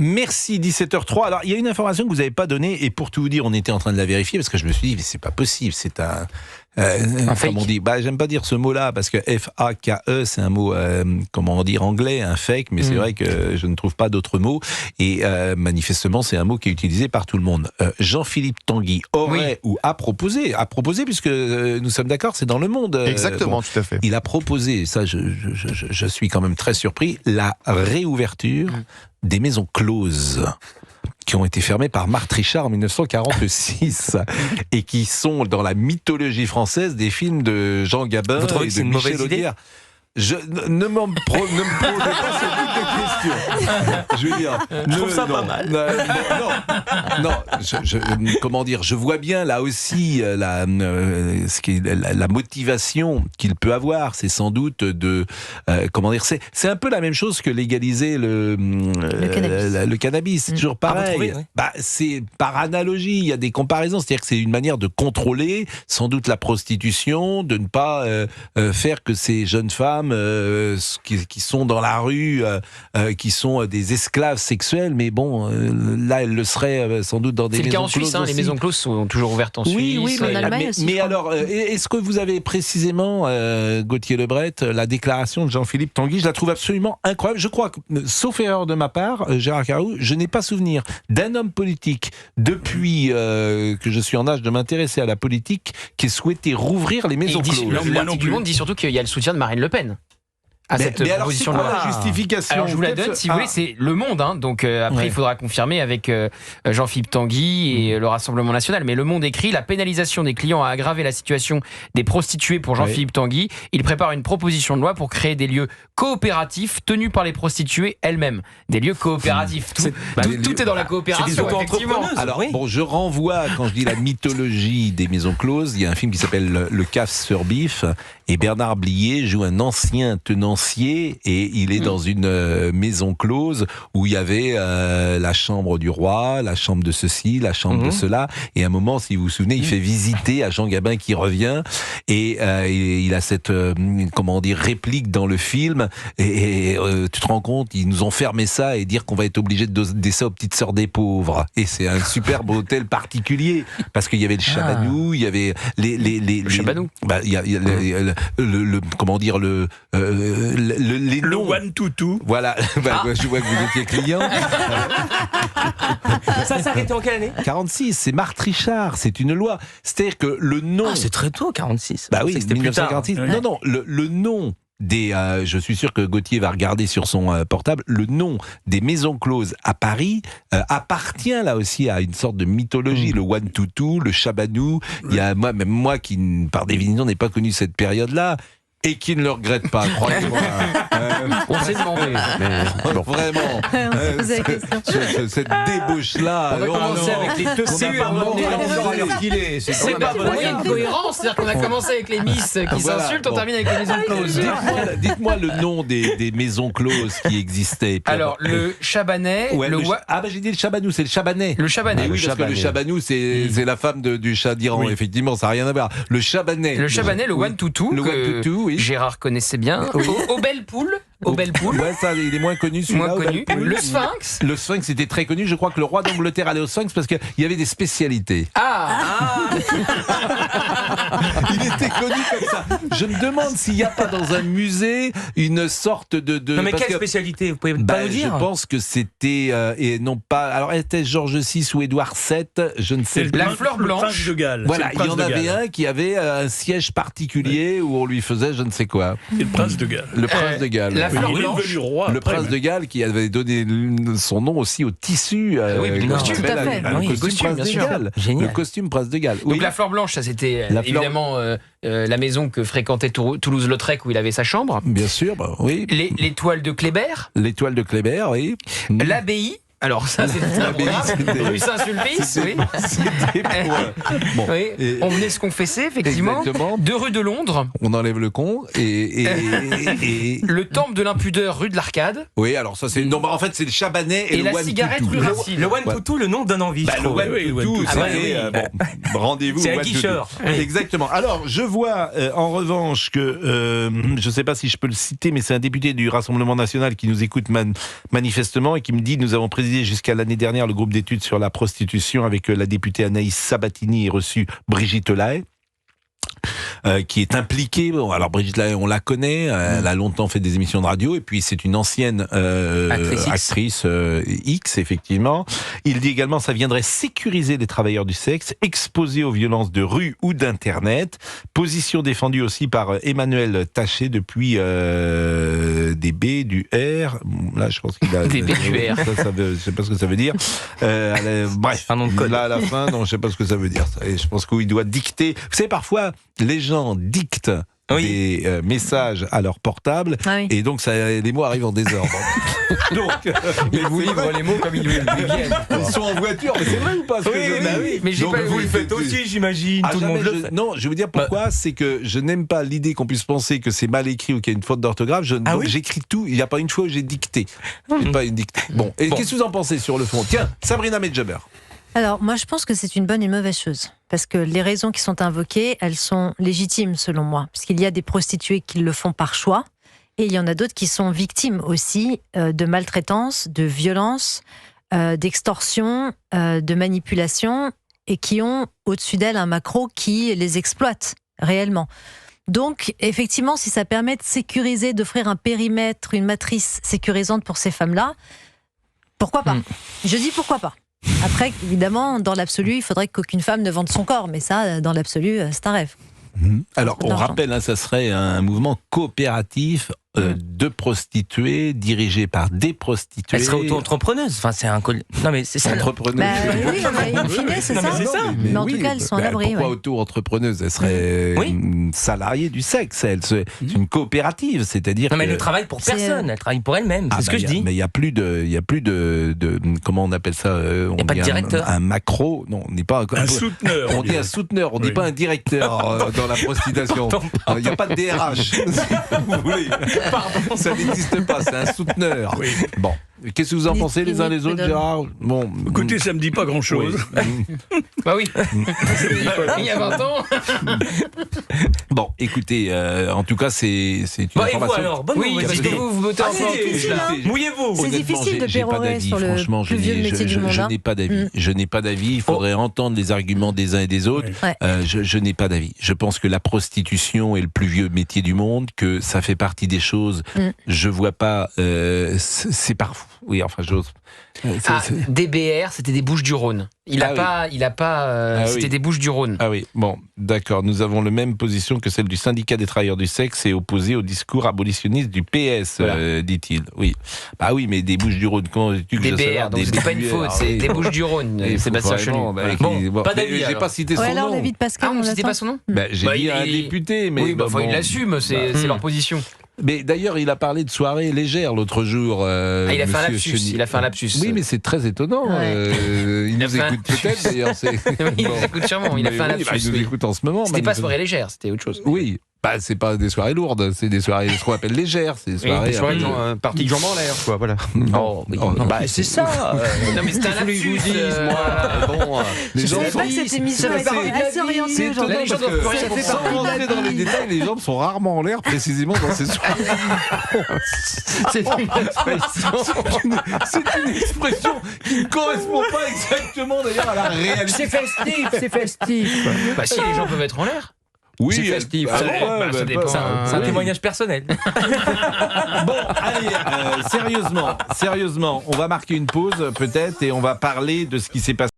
Merci, 17h03. Alors, il y a une information que vous n'avez pas donnée, et pour tout vous dire, on était en train de la vérifier, parce que je me suis dit, mais c'est pas possible, c'est un fake. on dit, j'aime pas dire ce mot-là, parce que F-A-K-E, c'est un mot, comment dire, anglais, un fake, mais c'est vrai que je ne trouve pas d'autres mots, et manifestement, c'est un mot qui est utilisé par tout le monde. Jean-Philippe Tanguy aurait ou a proposé, puisque nous sommes d'accord, c'est dans Le Monde. Exactement, tout à fait. Il a proposé, ça je suis quand même très surpris, la réouverture des maisons closes qui ont été fermées par Marthe Richard en 1946 et qui sont dans la mythologie française des films de Jean Gabin Vous trouvez et que c'est de une mauvaise Michel idée ? Audiard. Ne me posez pas ce type de questions. Je veux dire, je trouve ça pas mal. Comment dire, je vois bien là aussi la motivation qu'il peut avoir. C'est sans doute de comment dire, c'est un peu la même chose que légaliser le cannabis. C'est toujours pareil. C'est par analogie. Il y a des comparaisons. C'est-à-dire que c'est une manière de contrôler sans doute la prostitution, de ne pas faire que ces jeunes femmes qui sont dans la rue, qui sont des esclaves sexuels, mais bon, là, elles le seraient sans doute dans des maisons closes. C'est le cas en Suisse, les maisons closes sont toujours ouvertes en Suisse. Oui, en Allemagne aussi, mais alors, est-ce que vous avez précisément, Gauthier Lebret, la déclaration de Jean-Philippe Tanguy, je la trouve absolument incroyable. Je crois que, sauf erreur de ma part, Gérard Carrou, je n'ai pas souvenir d'un homme politique, depuis que je suis en âge de m'intéresser à la politique, qui ait souhaité rouvrir les maisons closes. L'article du Monde dit surtout qu'il y a le soutien de Marine Le Pen. Cette mais alors, proposition c'est de quoi loi. la justification? Alors je vous la donne, si vous voulez, c'est Le Monde, donc après il faudra confirmer avec Jean-Philippe Tanguy et le Rassemblement National, mais Le Monde écrit: la pénalisation des clients a aggravé la situation des prostituées pour Jean-Philippe Tanguy. Il prépare une proposition de loi pour créer des lieux coopératifs tenus par les prostituées elles-mêmes. Des lieux coopératifs, tout est dans la coopération, effectivement. Alors je renvoie, quand je dis la mythologie des maisons closes, il y a un film qui s'appelle Le CAF sur Bif, et Bernard Blier joue un ancien tenancier, et il est dans une maison close où il y avait la chambre du roi, la chambre de ceci, la chambre de cela, et à un moment, si vous vous souvenez, il fait visiter à Jean Gabin qui revient, et il a cette réplique dans le film, et tu te rends compte, ils nous ont fermé ça et dire qu'on va être obligé de donner ça aux petites sœurs des pauvres, et c'est un superbe hôtel particulier, parce qu'il y avait le chabanou, il y avait le chabanou, il y a les le noms. one to two. Voilà, je vois que vous étiez client. Ça s'arrêtait en quelle année? 46, c'est Marthe Richard, c'est une loi. C'est-à-dire que le nom... c'est très tôt, 46. Bah oui, c'était 1946. plus tard. Non, le nom des... je suis sûr que Gauthier va regarder sur son portable, le nom des maisons closes à Paris appartient là aussi à une sorte de mythologie. Le one to two, le chabanou. Il y a même moi qui, par définition, n'ai pas connu cette période-là, et qui ne le regrette pas, croyez-moi. On s'est demandé. Vraiment. Cette débauche-là. On a commencé avec les deux C'est pas bon, c'est pas bon. Il y a une cohérence, c'est-à-dire qu'on a commencé avec les Miss qui s'insultent, on termine avec les maisons closes. Dites-moi le nom des maisons closes qui existaient. Alors, le Chabanais, j'ai dit le Chabanou, c'est le Chabanais. Le Chabanais, oui, parce que le Chabanou, c'est la femme du Shah d'Iran, effectivement, ça n'a rien à voir. Le Chabanais. Le Chabanais, le one to two, le one to two, oui. Gérard connaissait bien. Au Belle Poule. Ouais, ça, il est moins connu, celui-là. Moins connu. Le Sphinx. Le Sphinx était très connu. Je crois que le roi d'Angleterre allait au Sphinx parce qu'il y avait des spécialités. Il était connu comme ça. Je me demande s'il n'y a pas dans un musée une sorte de... Non, mais quelle spécialité? Vous pouvez pas nous dire? Je pense que c'était... et non pas... Alors, était Georges VI ou Édouard VII? Je ne sais pas. La fleur blanche. Le prince de Galles. Voilà, il y en avait un qui avait un siège particulier où on lui faisait je ne sais quoi. C'est le prince de Galles. Le prince de Galles. La fleur Il est blanche. devenu roi. Le prince de Galles qui avait donné son nom aussi au tissu. le costume, tout à fait. Le costume bien prince de sûr. Galles. Génial. Le costume prince de Galles. Donc la fleur blanche, ça c'était évidemment la maison que fréquentait Toulouse-Lautrec où il avait sa chambre. Bien sûr, oui. L'étoile de Kléber. L'étoile de Kléber, oui. L'abbaye. Alors ça c'était rue Saint-Sulpice, oui. C'était pour... Oui. On venait se confesser, effectivement. Exactement. 2 rues de Londres. On enlève le con et Le temple de l'impudeur, rue de l'Arcade. Oui, alors ça c'est... Non, en fait c'est le Chabanais et le la one cigarette, to two. rue Racine. Le one to two, le nom donne envie. Le one to two, c'est rendez-vous. C'est un one to two. guicheur. Exactement. Alors, je vois en revanche que, je ne sais pas si je peux le citer, mais c'est un député du Rassemblement National qui nous écoute manifestement et qui me dit nous avons présidé présidé jusqu'à l'année dernière le groupe d'études sur la prostitution avec la députée Anaïs Sabatini et reçu Brigitte Lahaye. Qui est impliquée. Bon, alors Brigitte Lahaye, on la connaît, elle a longtemps fait des émissions de radio, et puis c'est une ancienne actrice X, effectivement. Il dit également ça viendrait sécuriser les travailleurs du sexe, exposés aux violences de rue ou d'internet. Position défendue aussi par Emmanuel Taché depuis des B, du R. Là, je pense qu'il a des B, du R. Je sais pas ce que ça veut dire. Bref, un nom de code. Là à la fin, non, je sais pas ce que ça veut dire. Et je pense qu'il doit dicter. Vous savez, parfois les gens dictent des messages à leur portable, et donc les mots arrivent en désordre. Donc, mais vous livrent les mots comme ils viennent. Ils sont en voiture, mais c'est vrai ou pas? Mais donc, vous le faites aussi, j'imagine. Tout le monde le fait. Non, je vais vous dire pourquoi. C'est que je n'aime pas l'idée qu'on puisse penser que c'est mal écrit ou qu'il y a une faute d'orthographe. Donc j'écris tout. Il n'y a pas une fois où j'ai dicté. J'ai pas une dictée. Bon. Et qu'est-ce que vous en pensez sur le fond? Tiens, Sabrina Medjaber. Alors, moi, je pense que c'est une bonne et une mauvaise chose. Parce que les raisons qui sont invoquées, elles sont légitimes, selon moi. Parce qu'il y a des prostituées qui le font par choix. Et il y en a d'autres qui sont victimes aussi de maltraitance, de violence, d'extorsion, de manipulation, et qui ont au-dessus d'elles un macro qui les exploite réellement. Donc, effectivement, si ça permet de sécuriser, d'offrir un périmètre, une matrice sécurisante pour ces femmes-là, pourquoi pas? Je dis pourquoi pas. Après, évidemment, dans l'absolu, il faudrait qu'aucune femme ne vende son corps, mais ça, dans l'absolu, c'est un rêve. Alors, on rappelle, ça serait un mouvement coopératif de prostituées dirigé par des prostituées. Elle serait auto-entrepreneuse. Enfin, c'est un non, mais c'est ça. Entrepreneuse. Oui, in fine, c'est ça. Mais en tout cas, elles sont à l'abri. Pourquoi auto-entrepreneuse? Elle serait une salariée du sexe. C'est une coopérative, c'est-à-dire. Non, mais elle ne travaille pour personne. Elle travaille pour elle-même. C'est ce que je dis. Mais il y a plus de comment on appelle ça? Il n'y a pas de directeur. Un macro. Non, on n'est pas un souteneur. On dit un souteneur. On n'est pas un directeur dans la prostitution. Il n'y a pas de DRH. Si vous voulez. Pardon, ça n'existe pas, c'est un souteneur. Oui. Bon, qu'est-ce que vous en pensez les uns les autres, Gérard? Bon, écoutez, ça me dit pas grand-chose. Bah oui. Il y a 20 ans. Bon, écoutez, en tout cas, c'est une information. Et vous alors, bonne oui, parce que vous votez en mouillez-vous. C'est difficile de pérorer sur le plus vieux métier du monde. Je n'ai pas d'avis. Je n'ai pas d'avis. Il faudrait entendre les arguments des uns et des autres. Je n'ai pas d'avis. Je pense que la prostitution est le plus vieux métier du monde, que ça fait partie des choses. Je vois pas. C'est parfois. Oui, enfin, j'ose. DBR, c'était des Bouches-du-Rhône. Il a pas. C'était des Bouches-du-Rhône. Ah oui, bon, d'accord. Nous avons la même position que celle du syndicat des travailleurs du sexe et opposé au discours abolitionniste du PS, dit-il. Oui. Bah oui, mais des Bouches-du-Rhône, comment tu que DBR, donc c'était pas une faute, c'est des Bouches-du-Rhône. Sébastien Chenu. Bon, pas d'avis. J'ai pas cité son nom. Alors, David Pascal, on citait pas son nom? J'ai dit un député, mais. Oui, il l'assume, c'est leur position. Mais d'ailleurs, il a parlé de soirée légère l'autre jour. Il a fait un lapsus. Oui, mais c'est très étonnant. Il nous écoute peut-être d'ailleurs. Il nous écoute sûrement. Il a fait un lapsus. Il nous écoute en ce moment. C'était pas soirée légère, c'était autre chose. Oui. Bah, c'est pas des soirées lourdes, c'est des soirées, ce qu'on appelle légères, c'est des soirées. Partie de jambes en l'air, quoi, voilà. Bah, c'est ça. Non, mais c'est un lapsus, moi. Je savais pas que cette émission était assez orientée aujourd'hui. Sans rentrer dans les détails, les jambes sont rarement en l'air, précisément dans ces soirées. C'est une expression qui ne correspond pas exactement d'ailleurs à la réalité. C'est festif. Bah, si, les gens peuvent être en l'air. Oui, c'est festif. Ça dépend. C'est un témoignage personnel. Bon, allez, sérieusement, on va marquer une pause peut-être et on va parler de ce qui s'est passé.